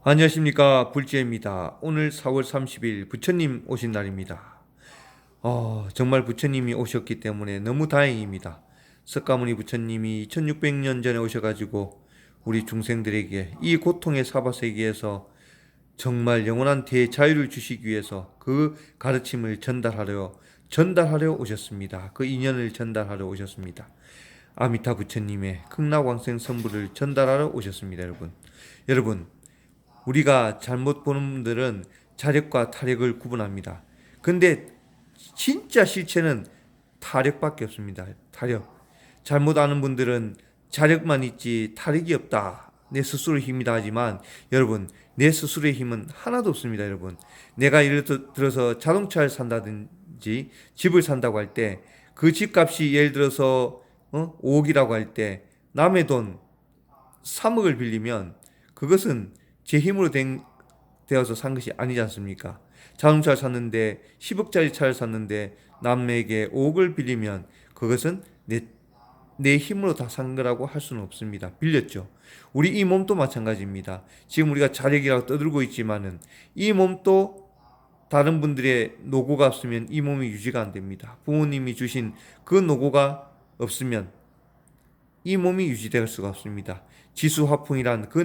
안녕하십니까, 불지혜입니다. 오늘 4월 30일 부처님 오신 날입니다. 정말 부처님이 오셨기 때문에 너무 다행입니다. 석가모니 부처님이 2600년 전에 오셔가지고 우리 중생들에게 이 고통의 사바세계에서 정말 영원한 대자유를 주시기 위해서 그 가르침을 전달하려 오셨습니다. 그 인연을 전달하려 오셨습니다. 아미타 부처님의 극락왕생 선부를 전달하러 오셨습니다, 여러분. 여러분, 우리가 잘못 보는 분들은 자력과 타력을 구분합니다. 근데 진짜 실체는 타력밖에 없습니다. 타력. 잘못 아는 분들은 자력만 있지 타력이 없다. 내 스스로의 힘이다 하지만 여러분, 내 스스로의 힘은 하나도 없습니다, 여러분. 내가 예를 들어서 자동차를 산다든지 집을 산다고 할 때 그 집값이 예를 들어서 5억이라고 할 때 남의 돈 3억을 빌리면 그것은 제 힘으로 되어서 산 것이 아니지 않습니까? 자동차를 샀는데 10억짜리 차를 샀는데 남에게 5억을 빌리면 그것은 내 힘으로 다 산 거라고 할 수는 없습니다. 빌렸죠. 우리 이 몸도 마찬가지입니다. 지금 우리가 자력이라고 떠들고 있지만은 이 몸도 다른 분들의 노고가 없으면 이 몸이 유지가 안 됩니다. 부모님이 주신 그 노고가 없으면 이 몸이 유지될 수가 없습니다. 지수화풍이란 그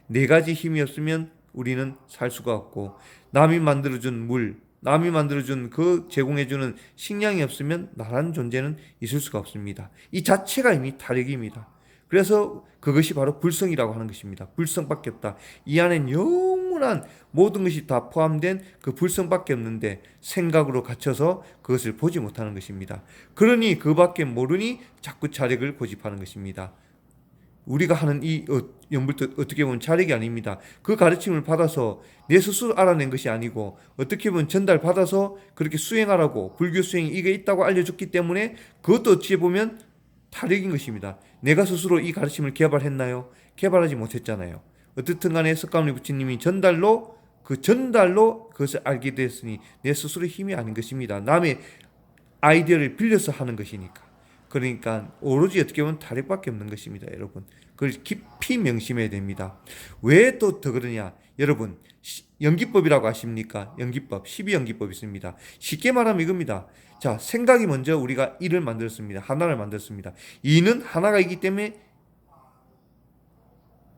네 가지 힘이 없으면 우리는 살 수가 없고, 남이 만들어준 물, 남이 만들어준 그 제공해주는 식량이 없으면 나라는 존재는 있을 수가 없습니다. 이 자체가 이미 타력입니다. 그래서 그것이 바로 불성이라고 하는 것입니다. 불성밖에 없다. 이 안엔 영원한 모든 것이 다 포함된 그 불성밖에 없는데 생각으로 갇혀서 그것을 보지 못하는 것입니다. 그러니 그밖에 모르니 자꾸 자력을 고집하는 것입니다. 우리가 하는 이 연불도 어떻게 보면 자력이 아닙니다. 그 가르침을 받아서 내 스스로 알아낸 것이 아니고 어떻게 보면 전달받아서 그렇게 수행하라고 불교 수행이 이게 있다고 알려줬기 때문에 그것도 어찌 보면 타력인 것입니다. 내가 스스로 이 가르침을 개발했나요? 개발하지 못했잖아요. 어떻든 간에 석가모니 부처님이 전달로 그것을 알게 됐으니 내 스스로의 힘이 아닌 것입니다. 남의 아이디어를 빌려서 하는 것이니까. 그러니까 오로지 어떻게 보면 타력밖에 없는 것입니다, 여러분. 그걸 깊이 명심해야 됩니다. 왜 또 더 그러냐? 여러분, 연기법이라고 아십니까? 연기법, 12연기법이 있습니다. 쉽게 말하면 이겁니다. 자, 생각이 먼저 우리가 일을 만들었습니다. 하나를 만들었습니다. 이는 하나가 있기 때문에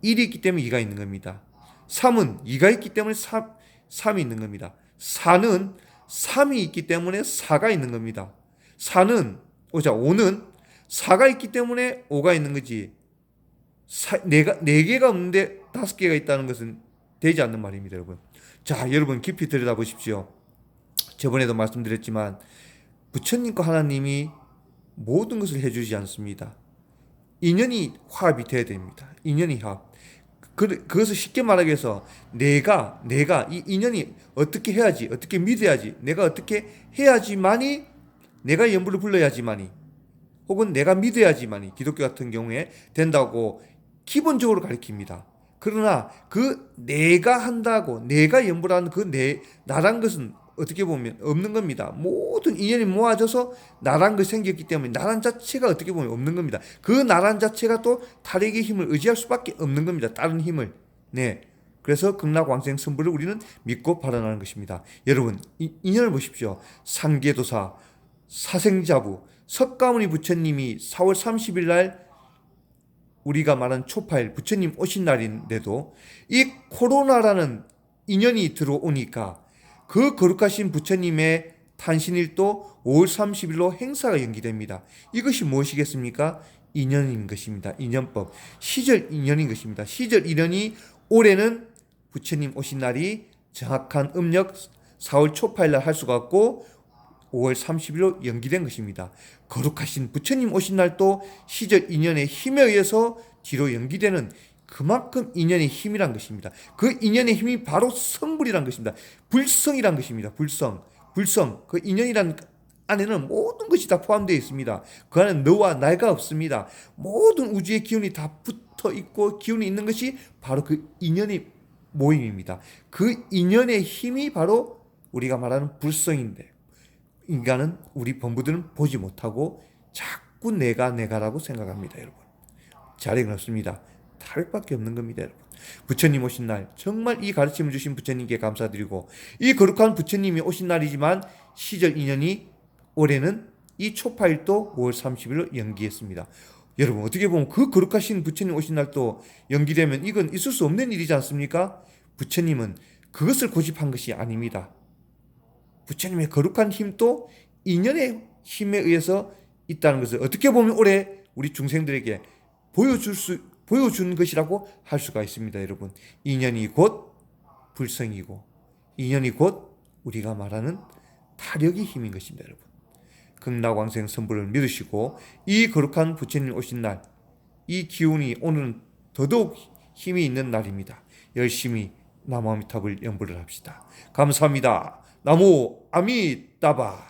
일이 있기 때문에 이가 있는 겁니다. 3은 이가 있기 때문에 3이 있는 겁니다. 4는 3이 있기 때문에 4가 있는 겁니다. 5는 4가 있기 때문에 5가 있는 거지. 4개가 없는데 5개가 있다는 것은 되지 않는 말입니다, 여러분. 자, 여러분 깊이 들여다보십시오. 저번에도 말씀드렸지만 부처님과 하나님이 모든 것을 해주지 않습니다. 인연이 화합이 돼야 됩니다. 인연이 화합. 그것을 쉽게 말하기 위해서 내가 이 인연이 어떻게 해야지, 어떻게 믿어야지, 내가 어떻게 해야지만이, 내가 연불을 불러야지만이, 혹은 내가 믿어야지만이 기독교 같은 경우에 된다고 기본적으로 가르칩니다. 그러나 그 내가 한다고 내가 연불하는 그 나란 것은 어떻게 보면 없는 겁니다. 모든 인연이 모아져서 나란 것이 생겼기 때문에 나란 자체가 어떻게 보면 없는 겁니다. 그 나란 자체가 또 타력의 힘을 의지할 수밖에 없는 겁니다. 다른 힘을. 네. 그래서 극락왕생 선부를 우리는 믿고 발언하는 것입니다. 여러분, 인연을 보십시오. 상계도사, 사생자부, 석가모니 부처님이 4월 30일 날 우리가 말한 초파일 부처님 오신 날인데도 이 코로나라는 인연이 들어오니까 그 거룩하신 부처님의 탄신일도 5월 30일로 행사가 연기됩니다. 이것이 무엇이겠습니까? 인연인 것입니다. 인연법. 시절 인연인 것입니다. 시절 인연이 올해는 부처님 오신 날이 정확한 음력 4월 초파일 날 할 수가 없고 5월 30일로 연기된 것입니다. 거룩하신 부처님 오신 날도 시절 인연의 힘에 의해서 뒤로 연기되는 그만큼 인연의 힘이란 것입니다. 그 인연의 힘이 바로 성불이란 것입니다. 불성이란 것입니다. 불성. 그 인연이란 안에는 모든 것이 다 포함되어 있습니다. 그 안에 너와 나가 없습니다. 모든 우주의 기운이 다 붙어 있고 기운이 있는 것이 바로 그 인연의 모임입니다. 그 인연의 힘이 바로 우리가 말하는 불성인데 인간은 우리 범부들은 보지 못하고 자꾸 내가라고 생각합니다, 여러분. 자력은 없습니다. 타락밖에 없는 겁니다, 여러분. 부처님 오신 날 정말 이 가르침을 주신 부처님께 감사드리고, 이 거룩한 부처님이 오신 날이지만 시절 인연이 올해는 이 초파일도 5월 30일로 연기했습니다. 여러분, 어떻게 보면 그 거룩하신 부처님 오신 날도 연기되면 이건 있을 수 없는 일이지 않습니까? 부처님은 그것을 고집한 것이 아닙니다. 부처님의 거룩한 힘도 인연의 힘에 의해서 있다는 것을 어떻게 보면 올해 우리 중생들에게 보여준 것이라고 할 수가 있습니다. 여러분, 인연이 곧 불성이고, 인연이 곧 우리가 말하는 타력의 힘인 것입니다. 여러분, 극락왕생 선불을 믿으시고 이 거룩한 부처님 오신 날, 이 기운이 오늘은 더더욱 힘이 있는 날입니다. 열심히 나무 아미타불 연불을 합시다. 감사합니다. 나무 아미따바.